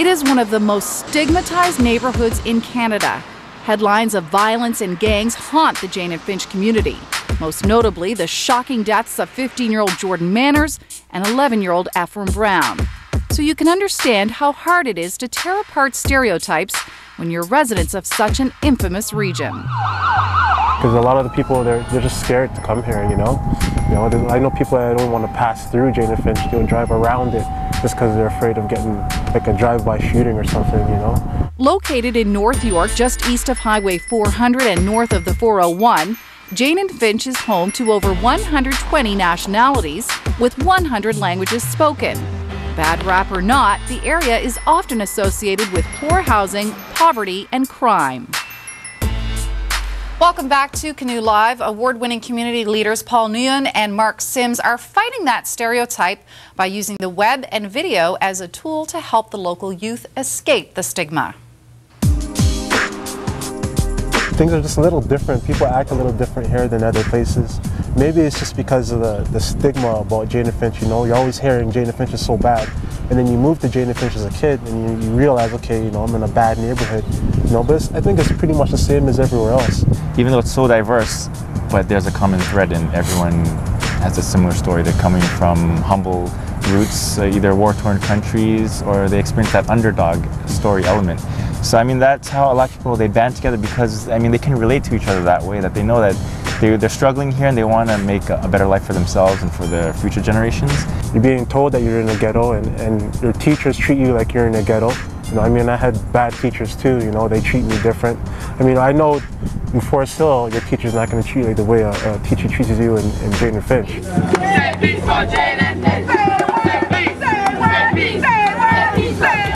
is one of the most stigmatized neighborhoods in Canada. Headlines of violence and gangs haunt the Jane and Finch community. Most notably, the shocking deaths of 15-year-old Jordan Manners and 11-year-old Ephraim Brown. So you can understand how hard it is to tear apart stereotypes when you're residents of such an infamous region. Because a lot of the people, they're just scared to come here, you know? I know people that don't want to pass through Jane and Finch, they'll drive around it just because they're afraid of getting like a drive-by shooting or something, you know? Located in North York, just east of Highway 400 and north of the 401, Jane and Finch is home to over 120 nationalities with 100 languages spoken. Bad rap or not, the area is often associated with poor housing, poverty, and crime. Welcome back to Canoe Live. Award-winning community leaders Paul Nguyen and Mark Sims are fighting that stereotype by using the web and video as a tool to help the local youth escape the stigma. Things are just a little different. People act a little different here than other places. Maybe it's just because of the stigma about Jane and Finch, you know? You're always hearing Jane and Finch is so bad. And then you move to Jane and Finch as a kid and you realize, okay, you know, I'm in a bad neighborhood. You know, but I think it's pretty much the same as everywhere else. Even though it's so diverse, but there's a common thread and everyone has a similar story. They're coming from humble roots, either war-torn countries, or they experience that underdog story element. So I mean, that's how a lot of people, they band together because, I mean, they can relate to each other that way, that they know that they're struggling here and they want to make a better life for themselves and for their future generations. You're being told that you're in a ghetto and your teachers treat you like you're in a ghetto. You know, I mean, I had bad teachers too, you know, they treat me different. I mean, I know in Forest Hill, your teacher's not going to treat you like the way a teacher treats you in Jane and Finch.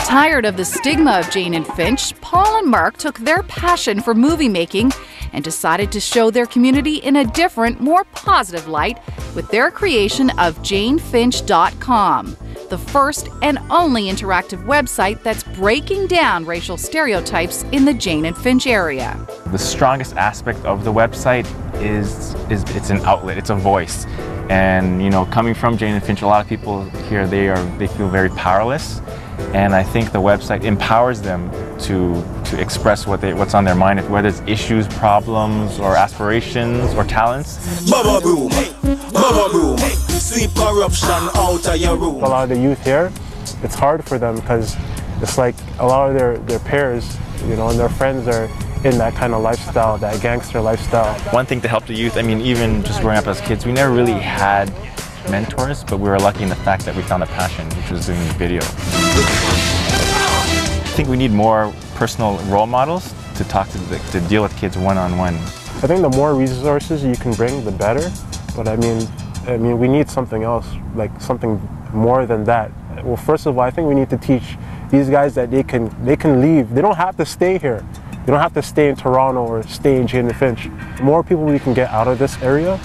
Tired of the stigma of Jane and Finch, Paul and Mark took their passion for movie making and decided to show their community in a different, more positive light with their creation of JaneFinch.com, the first and only interactive website that's breaking down racial stereotypes in the Jane and Finch area. The strongest aspect of the website is it's an outlet, it's a voice. And you know, coming from Jane and Finch, a lot of people here, they feel very powerless. And I think the website empowers them to express what's on their mind, whether it's issues, problems, or aspirations, or talents. A lot of the youth here, it's hard for them because it's like a lot of their peers, you know, and their friends are in that kind of lifestyle, that gangster lifestyle. One thing to help the youth, I mean, even just growing up as kids, we never really had mentors, but we were lucky in the fact that we found a passion, which was doing video. I think we need more personal role models to talk to deal with kids one-on-one. I think the more resources you can bring, the better. But I mean, we need something else, like something more than that. Well, first of all, I think we need to teach these guys that they can leave. They don't have to stay here. They don't have to stay in Toronto or stay in Jane and Finch. The more people we can get out of this area,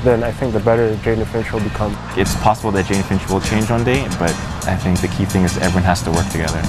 then I think the better Jane and Finch will become. It's possible that Jane and Finch will change one day, but I think the key thing is everyone has to work together.